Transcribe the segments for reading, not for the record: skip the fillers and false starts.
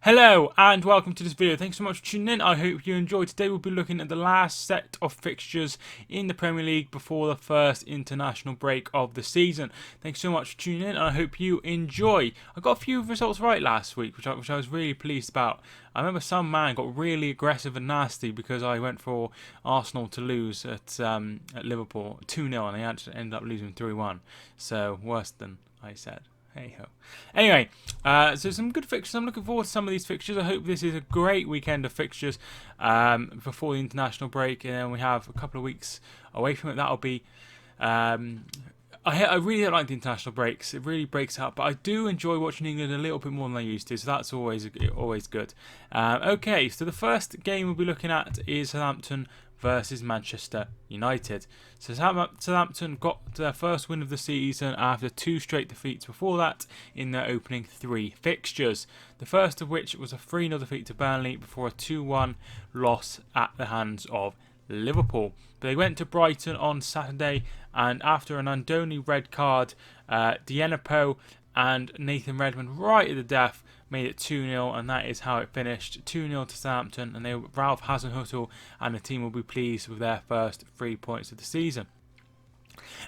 Hello and welcome to this video. Thanks so much for tuning in. I hope you enjoyed. Today we'll be looking at the last set of fixtures in the Premier League before the first international break of the season. Thanks so much for tuning in and I hope you enjoy. I got a few results right last week which I was really pleased about. I remember some man got really aggressive and nasty because I went for Arsenal to lose at Liverpool 2-0 and they actually ended up losing 3-1. So worse than I said. Hey ho. Anyway, so some good fixtures. I'm looking forward to some of these fixtures. I hope this is a great weekend of fixtures before the international break, and then we have a couple of weeks away from it. That'll be. I really don't like the international breaks. It really breaks up, but I do enjoy watching England a little bit more than I used to. So that's always good. Okay, so the first game we'll be looking at is Southampton versus Manchester United. So Southampton got their first win of the season after two straight defeats before that in their opening three fixtures. The first of which was a 3-0 defeat to Burnley before a 2-1 loss at the hands of Liverpool. But they went to Brighton on Saturday and after an Andoni red card, Dienapo and Nathan Redmond right at the death made it 2-0 and that is how it finished. 2-0 to Southampton and Ralph Hasenhüttl and the team will be pleased with their first 3 points of the season.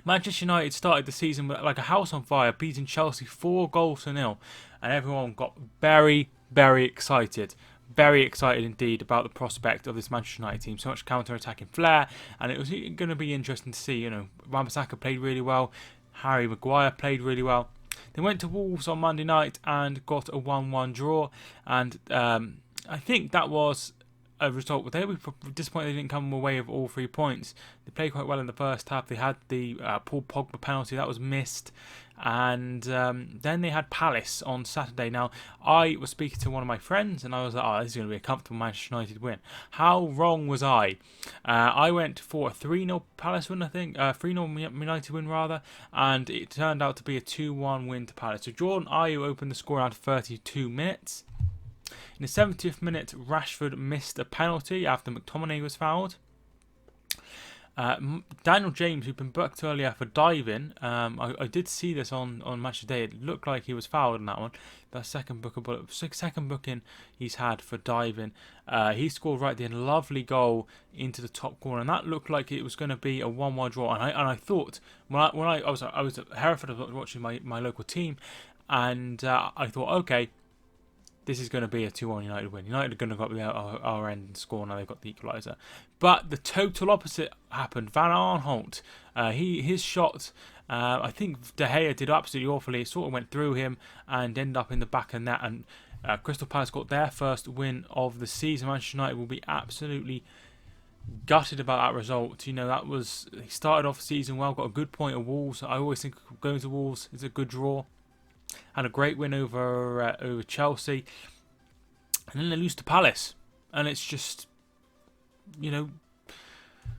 Manchester United started the season like a house on fire, beating Chelsea 4-0 and everyone got very excited. Very excited indeed about the prospect of this Manchester United team. So much counter-attacking flair and it was going to be interesting to see. Wan-Bissaka played really well. Harry Maguire played really well. They went to Wolves on Monday night and got a 1-1 draw, and I think that was a result. But they were disappointed they didn't come away with all 3 points. They played quite well in the first half. They had the Paul Pogba penalty that was missed, and then they had Palace on Saturday. Now, I was speaking to one of my friends, and I was like, "Oh, this is going to be a comfortable Manchester United win." How wrong was I? I went for a 3-0 Palace win, I think, 3-0 United win rather, and it turned out to be a 2-1 win to Palace. So Jordan Ayew opened the score after 32 minutes. In the 70th minute, Rashford missed a penalty after McTominay was fouled. Daniel James, who'd been booked earlier for diving, I did see this on Match of the Day. It looked like he was fouled in that one. The second booking he's had for diving. He scored right at the end, lovely goal into the top corner, and that looked like it was going to be a 1-1 draw. And I thought when I was at Hereford, I was watching my local team, and I thought, okay, this is going to be a 2-1 United win. United are going to go up the our end and score now. They've got the equaliser. But the total opposite happened. Van Aanholt, his shot, I think De Gea did absolutely awfully. It sort of went through him and ended up in the back of net. And Crystal Palace got their first win of the season. Manchester United will be absolutely gutted about that result. He started off the season well, got a good point at Wolves. I always think going to Wolves is a good draw. Had a great win over Chelsea, and then they lose to Palace, and it's just,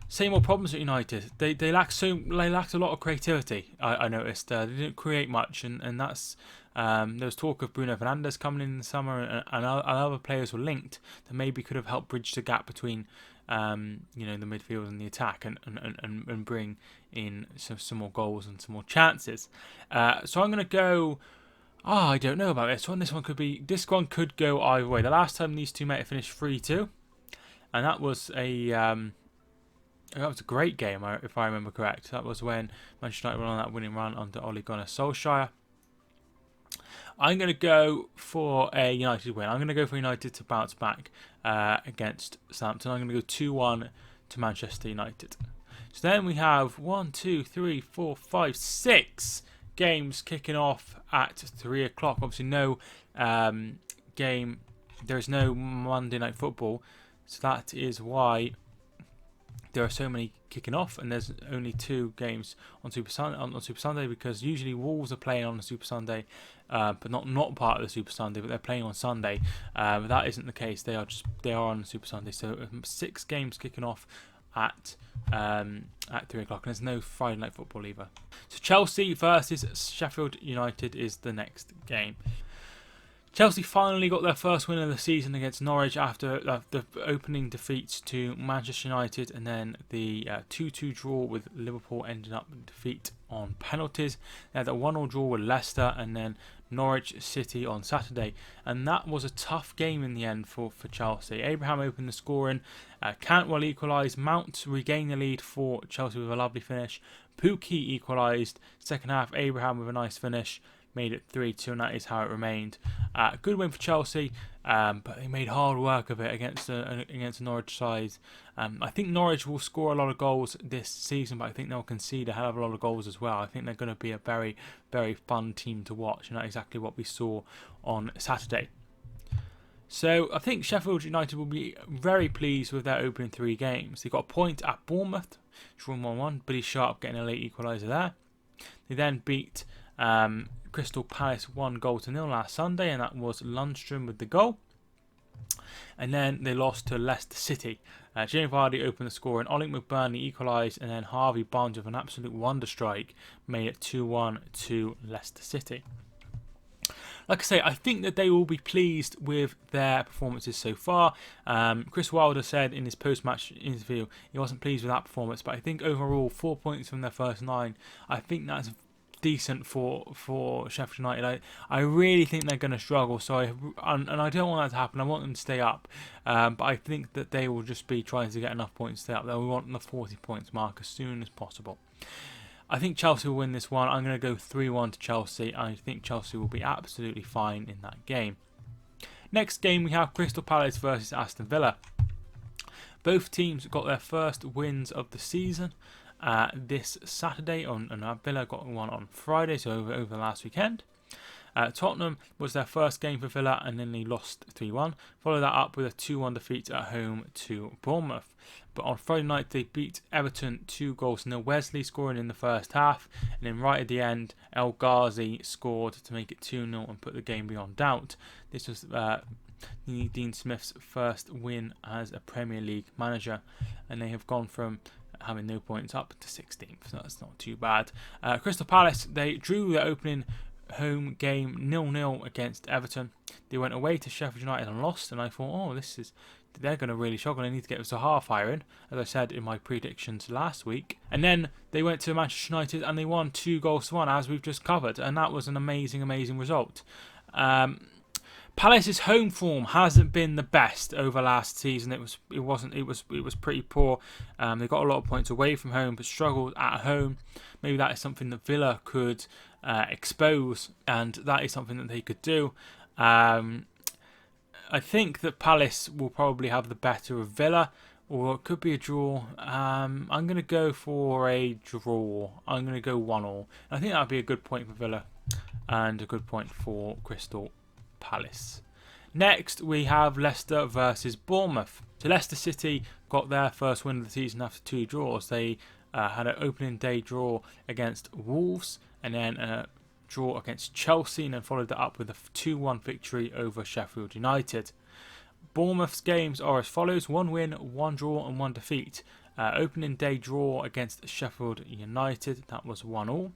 same old problems at United. They lacked a lot of creativity. I noticed they didn't create much, and that's there was talk of Bruno Fernandes coming in the summer, and other players were linked that maybe could have helped bridge the gap between the midfield and the attack, and bring in some more goals and some more chances. So I'm going to go. I don't know about this one. This one could go either way. The last time these two met, it finished 3-2, and that was a great game, if I remember correct. That was when Manchester United were on that winning run under Ole Gunnar Solskjaer. I'm going to go for a United win. I'm going to go for United to bounce back against Southampton. I'm going to go 2-1 to Manchester United. So then we have 6 games kicking off at 3 o'clock. Obviously, no game. There is no Monday Night Football, so that is why there are so many kicking off, and there's only 2 games on Super Sunday, because usually Wolves are playing on the Super Sunday, but not part of the Super Sunday, but they're playing on Sunday. But that isn't the case. They are on the Super Sunday. So 6 games kicking off at 3 o'clock, and there's no Friday Night Football either. So Chelsea versus Sheffield United is the next game. Chelsea finally got their first win of the season against Norwich after the opening defeats to Manchester United, and then the 2-2 draw with Liverpool ended up in defeat on penalties. They had a 1-1 draw with Leicester, and then Norwich City on Saturday, and that was a tough game in the end for Chelsea. Abraham opened the scoring, Cantwell equalised, Mount regained the lead for Chelsea with a lovely finish, Pukki equalised, second half Abraham with a nice finish, made it 3-2, and that is how it remained. Good win for Chelsea, but they made hard work of it against a Norwich side. I think Norwich will score a lot of goals this season, but I think they'll concede a hell of a lot of goals as well. I think they're going to be a very, very fun team to watch, and that's exactly what we saw on Saturday. So I think Sheffield United will be very pleased with their opening 3 games. They got a point at Bournemouth, drawn 1-1, Billy Sharp getting a late equaliser there. They then beat Crystal Palace 1-0 last Sunday, and that was Lundstrom with the goal. And then they lost to Leicester City. Jamie Vardy opened the score, and Ollie McBurney equalised, and then Harvey Barnes with an absolute wonder strike made it 2-1 to Leicester City. Like I say, I think that they will be pleased with their performances so far. Chris Wilder said in his post-match interview he wasn't pleased with that performance, but I think overall 4 points from their first 9, I think that's decent for Sheffield United. I really think they're going to struggle, so I don't want that to happen. I want them to stay up, but I think that they will just be trying to get enough points to stay up. They'll want the 40 points mark as soon as possible. I think Chelsea will win this one. I'm going to go 3-1 to Chelsea. I think Chelsea will be absolutely fine in that game. Next game we have Crystal Palace versus Aston Villa. Both teams got their first wins of the season this Saturday, and Villa got one on Friday, so over the last weekend. Tottenham was their first game for Villa, and then they lost 3-1. Followed that up with a 2-1 defeat at home to Bournemouth. But on Friday night they beat Everton 2-0. Wesley scoring in the first half, and then right at the end El Ghazi scored to make it 2-0 and put the game beyond doubt. This was Dean Smith's first win as a Premier League manager, and they have gone from having no points up to 16th, so that's not too bad. Crystal Palace, they drew their opening home game 0-0 against Everton. They went away to Sheffield United and lost, and I thought, they're going to really struggle. They need to get to half iron, as I said in my predictions last week. And then they went to Manchester United and they won 2-1, as we've just covered, and that was an amazing result. Palace's home form hasn't been the best over last season. It was pretty poor. They got a lot of points away from home, but struggled at home. Maybe that is something that Villa could expose, and that is something that they could do. I think that Palace will probably have the better of Villa, or it could be a draw. I'm going to go for a draw. I'm going to go 1-1. I think that would be a good point for Villa and a good point for Crystal Palace. Next, we have Leicester versus Bournemouth. So Leicester City got their first win of the season after 2 draws. They had an opening day draw against Wolves, and then a draw against Chelsea, and then followed that up with a 2-1 victory over Sheffield United. Bournemouth's games are as follows: 1 win, 1 draw and 1 defeat. Opening day draw against Sheffield United, that was 1-1.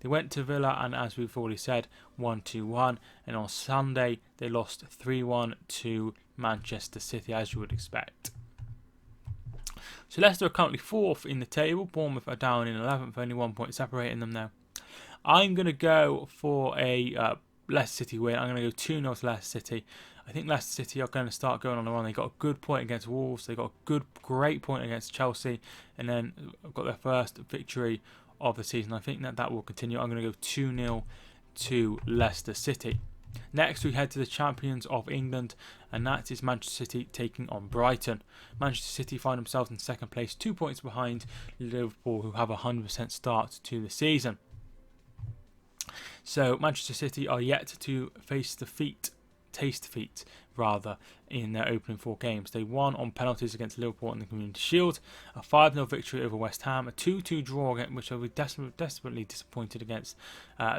They went to Villa and, as we've already said, 1-1, and on Sunday they lost 3-1 to Manchester City, as you would expect. So Leicester are currently 4th in the table. Bournemouth are down in 11th, only 1 point separating them now. I'm going to go for a Leicester City win. I'm going to go 2-0 to Leicester City. I think Leicester City are going to start going on the run. They got a good point against Wolves. They got a great point against Chelsea, and then got their first victory of the season. I think that will continue. I'm going to go 2-0 to Leicester City. Next, we head to the champions of England, and that is Manchester City taking on Brighton. Manchester City find themselves in second place, 2 points behind Liverpool, who have a 100% start to the season. So Manchester City are yet to taste defeat in their opening 4 games. They won on penalties against Liverpool in the Community Shield, a 5-0 victory over West Ham, a 2-2 draw, which I was desperately disappointed against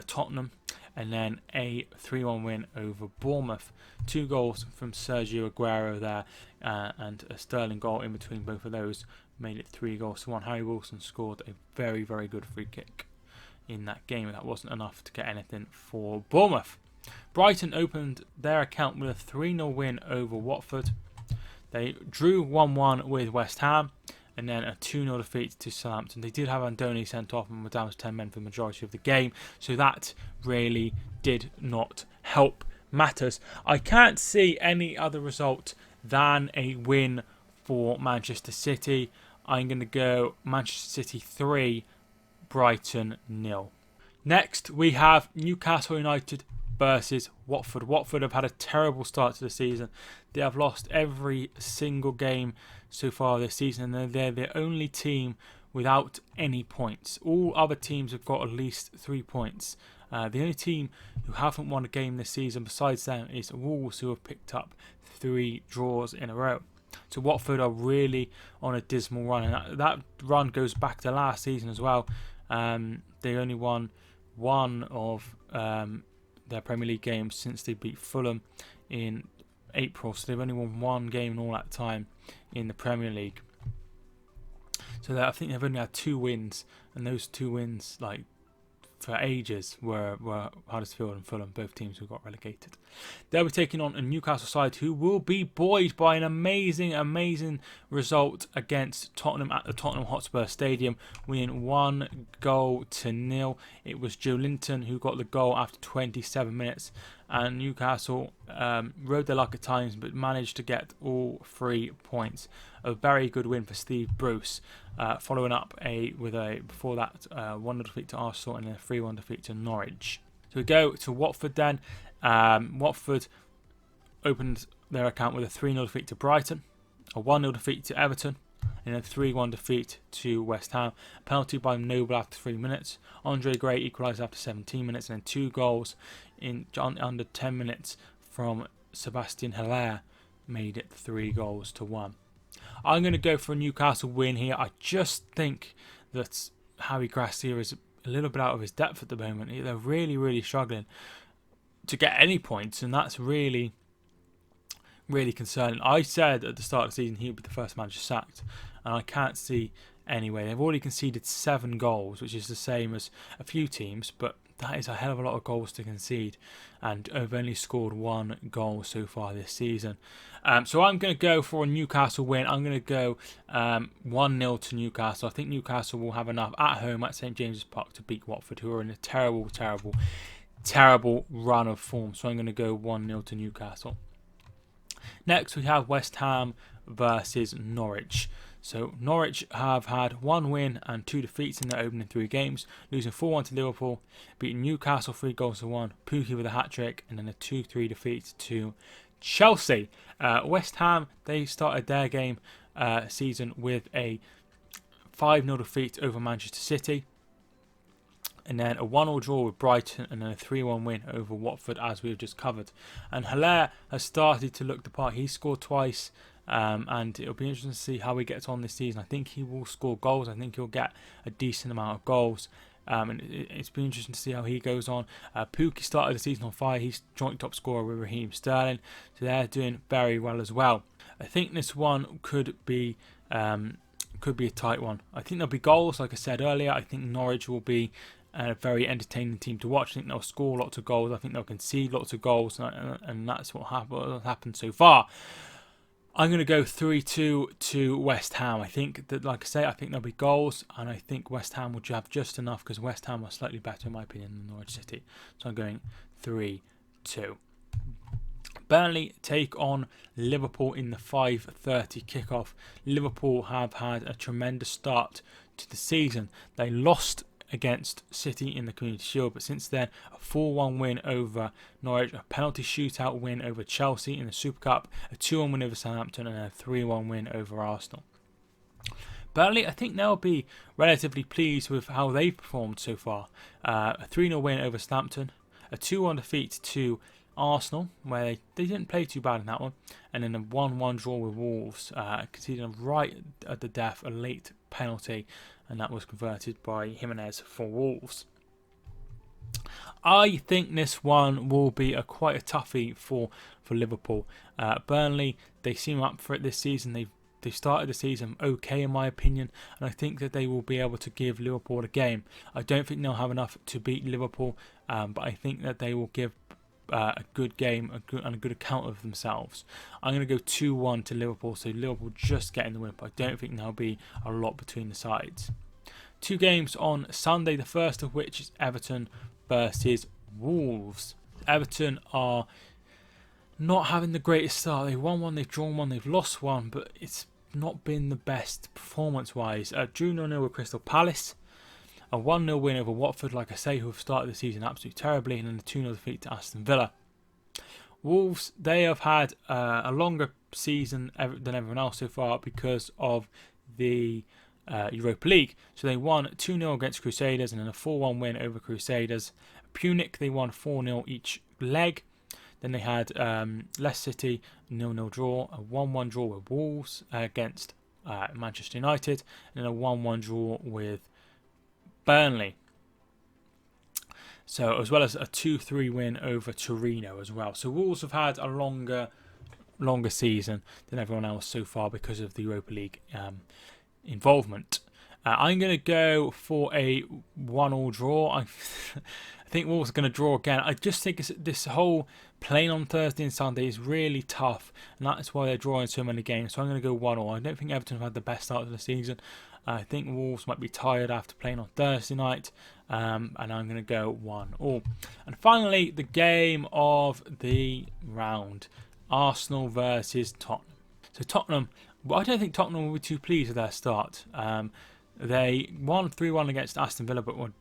Tottenham, and then a 3-1 win over Bournemouth. 2 goals from Sergio Aguero there, and a Sterling goal in between both of those made it 3-1. Harry Wilson scored a very, very good free kick in that game. That wasn't enough to get anything for Bournemouth. Brighton opened their account with a 3-0 win over Watford. They drew 1-1 with West Ham, and then a 2-0 defeat to Southampton. They did have Andoni sent off and were down to 10 men for the majority of the game, so that really did not help matters. I can't see any other result than a win for Manchester City. I'm going to go Manchester City 3, Brighton 0. Next, we have Newcastle United versus Watford. Watford have had a terrible start to the season. They have lost every single game so far this season, and they're the only team without any points. All other teams have got at least 3 points. The only team who haven't won a game this season besides them is Wolves, who have picked up 3 draws in a row. So Watford are really on a dismal run, and that run goes back to last season as well. They only won one of their Premier League games since they beat Fulham in April, so they've only won one game in all that time in the Premier League. So I think they've only had 2 wins, and those 2 wins, like, for ages, were Huddersfield and Fulham, both teams who got relegated. They'll be taking on a Newcastle side who will be buoyed by an amazing result against Tottenham at the Tottenham Hotspur Stadium, winning 1-0. It was Joe Linton who got the goal after 27 minutes, and Newcastle rode their luck at times but managed to get all 3 points. A very good win for Steve Bruce, following up before that 1-0 defeat to Arsenal and a 3-1 defeat to Norwich. So we go to Watford then. Watford opened their account with a 3-0 defeat to Brighton, a 1-0 defeat to Everton, and a 3-1 defeat to West Ham. A penalty by Noble after 3 minutes. Andre Gray equalised after 17 minutes, and then 2 goals in under 10 minutes from Sebastian Haller made it 3-1. I'm going to go for a Newcastle win here. I just think that Harry Gracia is a little bit out of his depth at the moment. They're really struggling to get any points, and that's really concerning. I said at the start of the season he would be the first manager sacked, and I can't see any way. They've already conceded 7 goals, which is the same as a few teams, but that is a hell of a lot of goals to concede, and have only scored 1 goal so far this season. So I'm going to go for a Newcastle win. I'm going to go 1-0 to Newcastle. I think Newcastle will have enough at home at St James's Park to beat Watford, who are in a terrible run of form. So I'm going to go 1-0 to Newcastle. Next we have West Ham versus Norwich. So Norwich have had 1 win and 2 defeats in their opening 3 games, losing 4-1 to Liverpool, beating Newcastle 3-1, Pukki with a hat-trick, and then a 2-3 defeat to Chelsea. West Ham, they started their game season with a 5-0 defeat over Manchester City, and then a 1-1 draw with Brighton, and then a 3-1 win over Watford, as we've just covered. And Haller has started to look the part. He scored twice, and it'll be interesting to see how he gets on this season. I think he will score goals. I think he'll get a decent amount of goals. And it's been interesting to see how he goes on. Pukki started the season on fire. He's joint top scorer with Raheem Sterling, so they're doing very well as well. I think this one could be a tight one. I think there'll be goals, like I said earlier. I think Norwich will be a very entertaining team to watch. I think they'll score lots of goals. I think they'll concede lots of goals, and that's what happened so far. I'm going to go 3-2 to West Ham. I think that, like I say, I think there'll be goals, and I think West Ham will have just enough, because West Ham are slightly better, in my opinion, than Norwich City. So I'm going 3-2. Burnley take on Liverpool in the 5:30 kickoff. Liverpool have had a tremendous start to the season. They lost against City in the Community Shield, but since then a 4-1 win over Norwich, a penalty shootout win over Chelsea in the Super Cup, a 2-1 win over Southampton, and a 3-1 win over Arsenal. Burnley, I think they'll be relatively pleased with how they've performed so far. A 3-0 win over Southampton, a 2-1 defeat to Arsenal, where they didn't play too bad in that one, and then a 1-1 draw with Wolves, conceding right at the death a late penalty, and that was converted by Jimenez for Wolves. I think this one will be quite a toughie for Liverpool. Burnley, they seem up for it this season. They've started the season okay, in my opinion, and I think that they will be able to give Liverpool a game. I don't think they'll have enough to beat Liverpool, but I think that they will give a good game and a good account of themselves. I'm going to go 2-1 to Liverpool, so Liverpool just getting the win, but I don't think there'll be a lot between the sides. 2 games on Sunday, the first of which is Everton versus Wolves. Everton are not having the greatest start. They've won 1, they've drawn 1, they've lost 1, but it's not been the best performance-wise. Drew 0-0 with Crystal Palace. A 1-0 win over Watford, like I say, who have started the season absolutely terribly, and then a 2-0 defeat to Aston Villa. Wolves, they have had a longer season than everyone else so far because of the Europa League. So they won 2-0 against Crusaders and then a 4-1 win over Crusaders. Punic, they won 4-0 each leg. Then they had Leicester City 0-0 draw, a 1-1 draw with Wolves against Manchester United, and then a 1-1 draw with Burnley. So as well as a 2-3 win over Torino as well. So Wolves have had a longer season than everyone else so far because of the Europa League involvement. I'm going to go for a 1-1 draw. I think Wolves are going to draw again. I just think this whole playing on Thursday and Sunday is really tough, and that's why they're drawing so many games. So I'm going to go 1-1. I don't think Everton have had the best start of the season. I think Wolves might be tired after playing on Thursday night, and I'm going to go 1-1. And finally, the game of the round, Arsenal versus Tottenham. So Tottenham, well, I don't think Tottenham will be too pleased with their start. They won 3-1 against Aston Villa, but were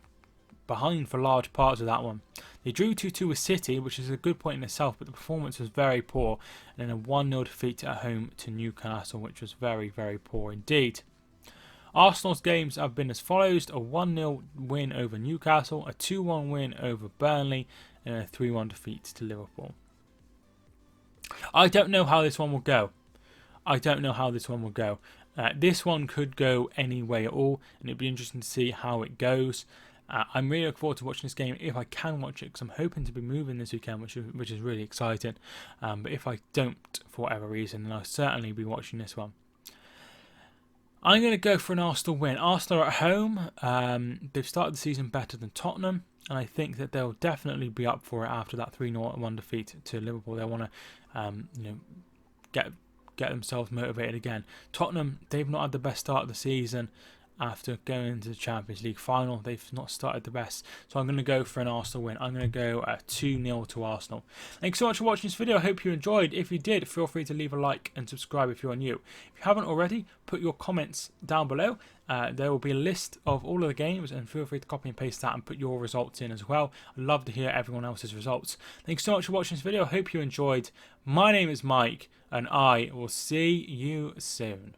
behind for large parts of that one. They drew 2-2 with City, which is a good point in itself, but the performance was very poor, and then a 1-0 defeat at home to Newcastle, which was very, very poor indeed. Arsenal's games have been as follows: a 1-0 win over Newcastle, a 2-1 win over Burnley, and a 3-1 defeat to Liverpool. I don't know how this one will go. This one could go any way at all, and it'd be interesting to see how it goes. I'm really looking forward to watching this game if I can watch it, because I'm hoping to be moving this weekend, which is really exciting. But if I don't, for whatever reason, then I'll certainly be watching this one. I'm going to go for an Arsenal win. Arsenal are at home. They've started the season better than Tottenham, and I think that they'll definitely be up for it after that 3-1 defeat to Liverpool. They'll want to get themselves motivated again. Tottenham, they've not had the best start of the season. After going into the Champions League final, they've not started the best. So I'm going to go for an Arsenal win. I'm going to go 2-0 to Arsenal. Thanks so much for watching this video. I hope you enjoyed. If you did, feel free to leave a like and subscribe if you are new. If you haven't already, put your comments down below. There will be a list of all of the games, and feel free to copy and paste that and put your results in as well. I'd love to hear everyone else's results. Thanks so much for watching this video. I hope you enjoyed. My name is Mike, and I will see you soon.